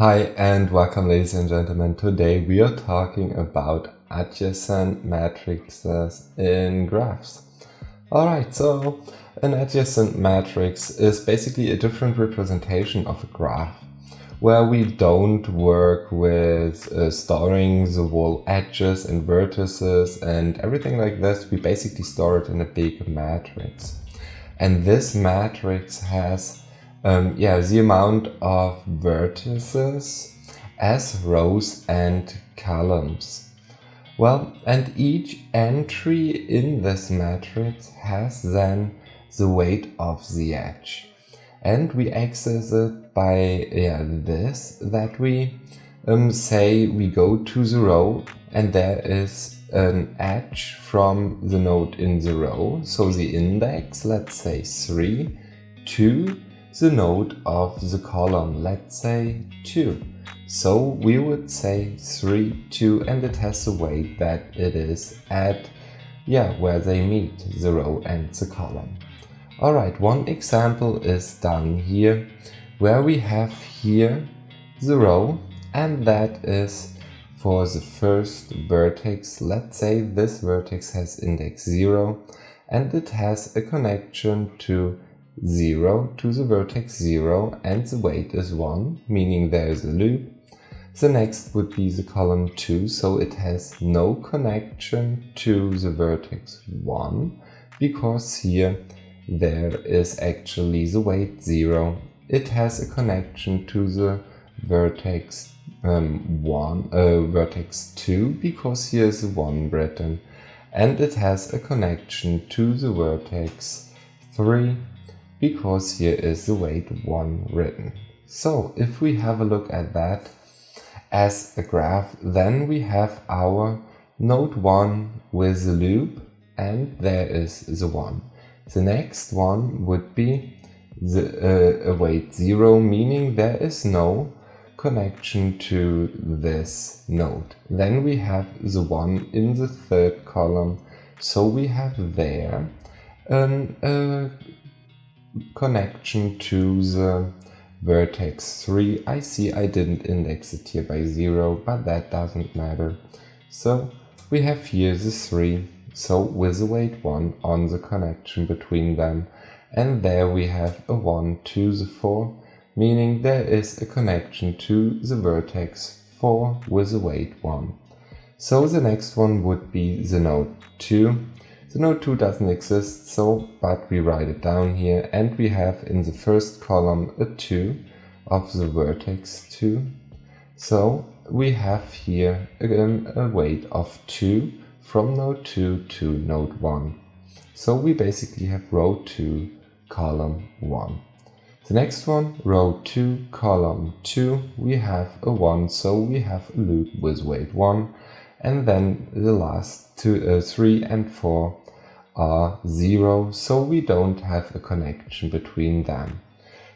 Hi and welcome, ladies and gentlemen. Today we are talking about adjacent matrices in graphs. Alright, so an adjacent matrix is basically a different representation of a graph where we don't work with storing the whole edges and vertices and everything like this. We basically store it in a big matrix. And this matrix has the amount of vertices as rows and columns. Well, and each entry in this matrix has then the weight of the edge. And we access it by this, that we say we go to the row and there is an edge from the node in the row, so the index, let's say 3, to the node of the column, let's say 2. So we would say 3, 2, and it has the weight that it is at where they meet, the row and the column. Alright, one example is done here, where we have here the row, and that is for the first vertex. Let's say this vertex has index 0, and it has a connection to 0 to the vertex 0, and the weight is 1, meaning there is a loop. The next would be the column 2, so it has no connection to the vertex 1, because here there is actually the weight 0. It has a connection to the vertex vertex 2, because here is 1 written, and it has a connection to the vertex 3, because here is the weight 1 written. So if we have a look at that as a graph, then we have our node 1 with the loop, and there is the 1. The next one would be the weight 0, meaning there is no connection to this node. Then we have the 1 in the third column, so we have there a connection to the vertex 3. I see I didn't index it here by 0, but that doesn't matter. So we have here the 3, so with the weight 1 on the connection between them, and there we have a 1 to the 4, meaning there is a connection to the vertex 4 with the weight 1. So the next one would be the node 2. The node 2 doesn't exist, but we write it down here, and we have in the first column a 2 of the vertex 2. So we have here again a weight of 2 from node 2 to node 1. So we basically have row 2, column 1. The next one, row 2, column 2, we have a 1, so we have a loop with weight 1, and then the last 3 and 4 are 0, so we don't have a connection between them.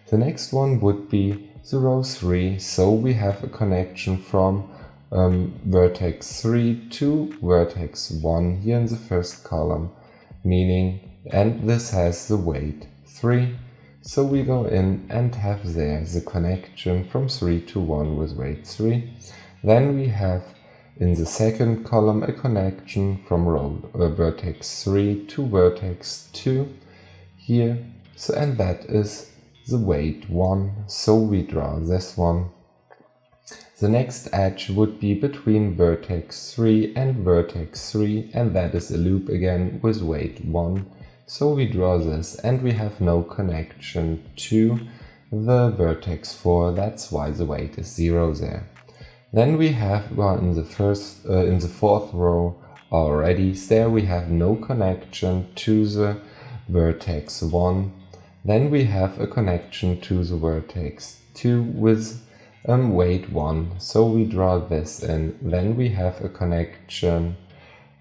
The next one would be the row 3, so we have a connection from vertex 3 to vertex 1 here in the first column, meaning, and this has the weight 3, so we go in and have there the connection from 3 to 1 with weight 3. Then we have in the second column a connection from vertex 3 to vertex 2 here, so and that is the weight 1, so we draw this one. The next edge would be between vertex 3 and vertex 3, and that is a loop again with weight 1, so we draw this, and we have no connection to the vertex 4, that's why the weight is 0 there. Then we have in the fourth row already, there we have no connection to the vertex 1. Then we have a connection to the vertex 2 with weight 1, so we draw this in. Then we have a connection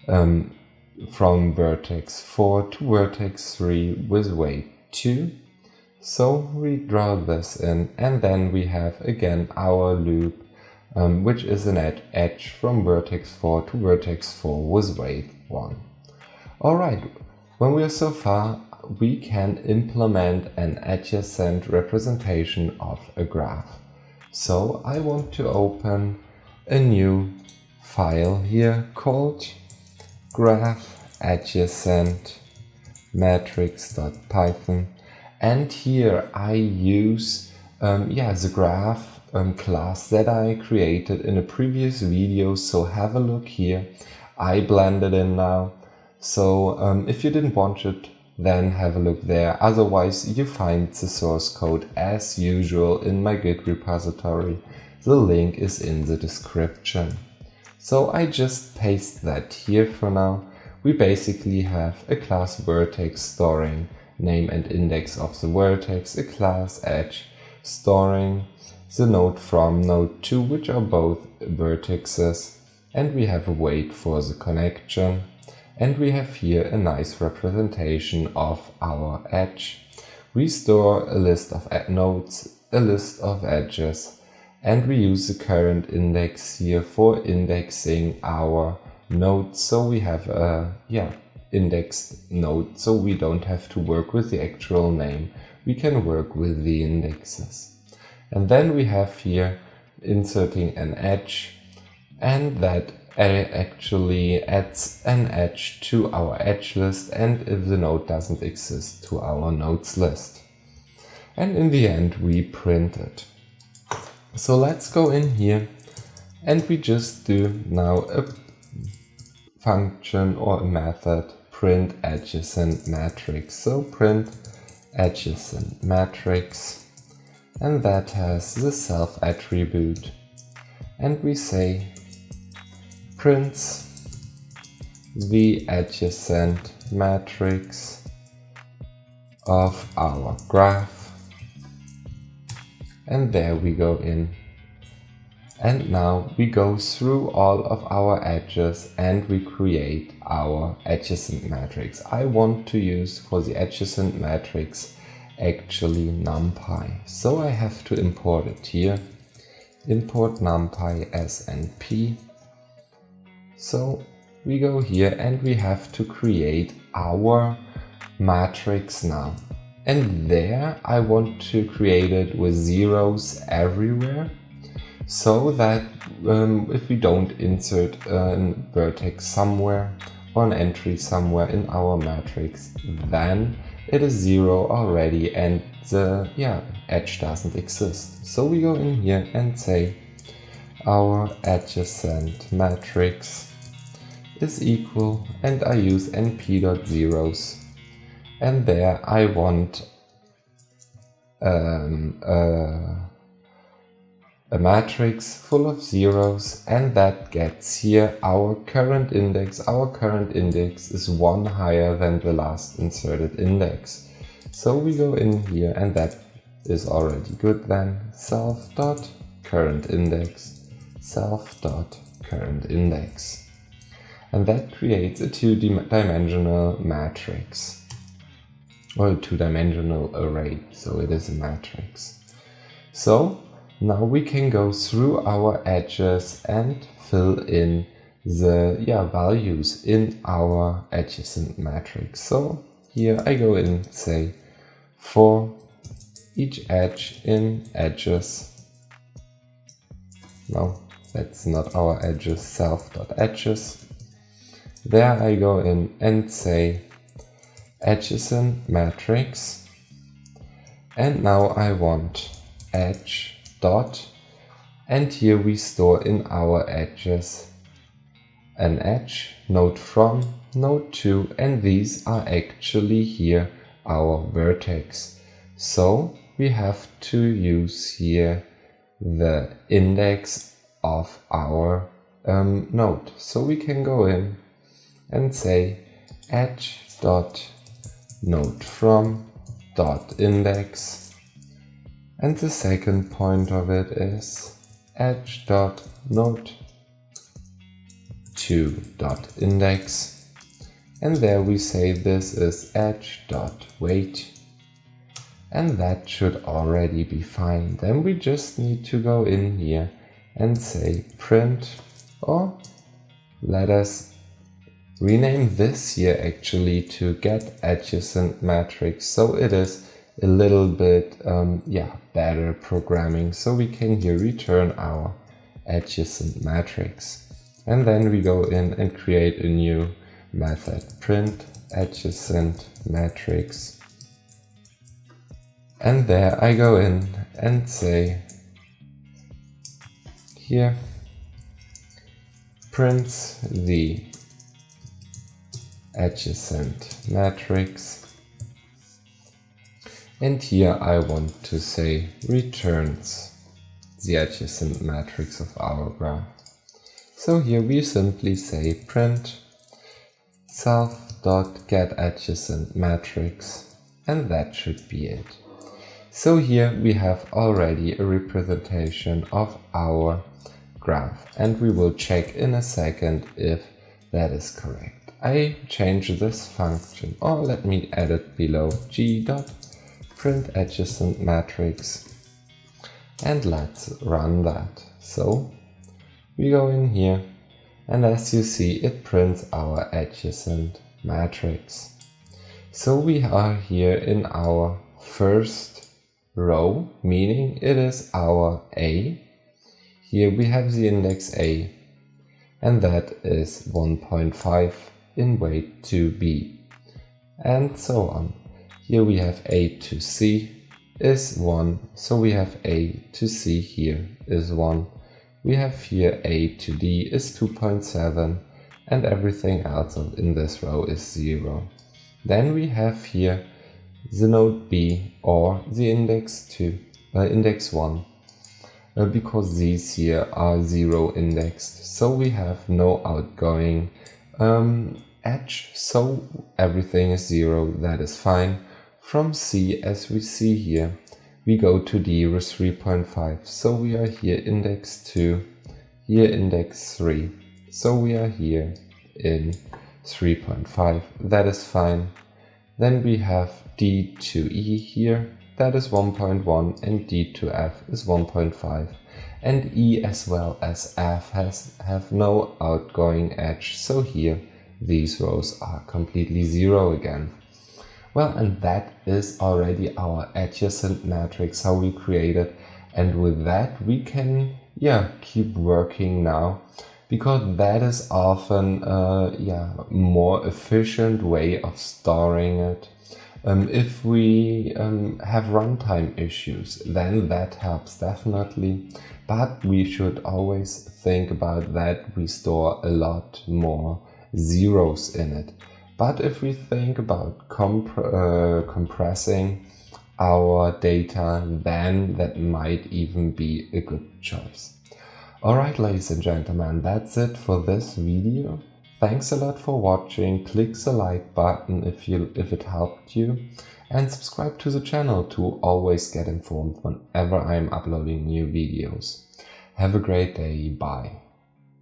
from vertex 4 to vertex 3 with weight 2, so we draw this in, and then we have again our loop, which is an edge from vertex 4 to vertex 4 with weight 1. Alright, when we are so far, we can implement an adjacent representation of a graph. So I want to open a new file here called graph adjacent matrix.python, and here I use the graph class that I created in a previous video. So have a look here. I blended in now. So if you didn't watch it, then have a look there. Otherwise, you find the source code as usual in my Git repository. The link is in the description. So I just paste that here for now. We basically have a class vertex storing name and index of the vertex, a class edge storing the node from, node to, which are both vertices, and we have a weight for the connection, and we have here a nice representation of our edge. We store a list of nodes, a list of edges, and we use the current index here for indexing our nodes. So we have a indexed node, so we don't have to work with the actual name. We can work with the indexes. And then we have here inserting an edge, and that actually adds an edge to our edge list, and if the node doesn't exist, to our nodes list. And in the end we print it. So let's go in here and we just do now a function or a method print adjacent matrix. So print adjacent matrix, and that has the self attribute, and we say prints the adjacent matrix of our graph, and there we go in. And now we go through all of our edges and we create our adjacent matrix. I want to use for the adjacent matrix actually NumPy. So I have to import it here. Import NumPy as NP. So we go here and we have to create our matrix now. And there I want to create it with zeros everywhere, so that if we don't insert a vertex somewhere or an entry somewhere in our matrix, then it is zero already and the edge doesn't exist. So we go in here and say our adjacent matrix is equal, and I use np.zeros, and there I want a matrix full of zeros, and that gets here our current index. Our current index is one higher than the last inserted index. So we go in here and that is already good then. Self.currentIndex, self.currentIndex. And that creates a two-dimensional matrix, or a two-dimensional array, so it is a matrix. So now we can go through our edges and fill in the values in our adjacent matrix. So here I go in and say for each edge in edges. No, that's not our edges, self.edges. There I go in and say adjacent matrix, and now I want edge dot, and here we store in our edges an edge, node from, node to, and these are actually here our vertex. So we have to use here the index of our node. So we can go in and say edge dot node from dot index, and the second point of it is edge dot node to dot index, and there we say this is edge dot weight, and that should already be fine. Then we just need to go in here and say print, or let us rename this here actually to get adjacent matrix, so it is a little bit better programming, so we can here return our adjacent matrix. And then we go in and create a new method, print adjacent matrix. And there I go in and say here prints the adjacent matrix, and here I want to say returns the adjacent matrix of our graph. So here we simply say print self.getAdjacent matrix, and that should be it. So here we have already a representation of our graph, and we will check in a second if that is correct. I change this function, or let me add it below, g.printAdjacent matrix, and let's run that. So we go in here, and as you see, it prints our adjacent matrix. So we are here in our first row, meaning it is our A. Here we have the index A, and that is 1.5 in weight to B, and so on. Here we have A to C is 1, so we have A to C here is 1. We have here A to D is 2.7, and everything else in this row is 0. Then we have here the node B, or the index 1, because these here are 0 indexed, so we have no outgoing edge, so everything is 0, that is fine. From C, as we see here, we go to D with 3.5, so we are here index 2, here index 3, so we are here in 3.5, that is fine. Then we have D to E here, that is 1.1, and D to F is 1.5, and E as well as F have no outgoing edge, so here these rows are completely 0 again. Well, and that is already our adjacent matrix, how we create it, and with that we can keep working now, because that is often more efficient way of storing it. If we have runtime issues, then that helps definitely, but we should always think about that we store a lot more zeros in it. But if we think about compressing our data, then that might even be a good choice. Alright, ladies and gentlemen, that's it for this video. Thanks a lot for watching. Click the like button if it helped you, and subscribe to the channel to always get informed whenever I'm uploading new videos. Have a great day. Bye.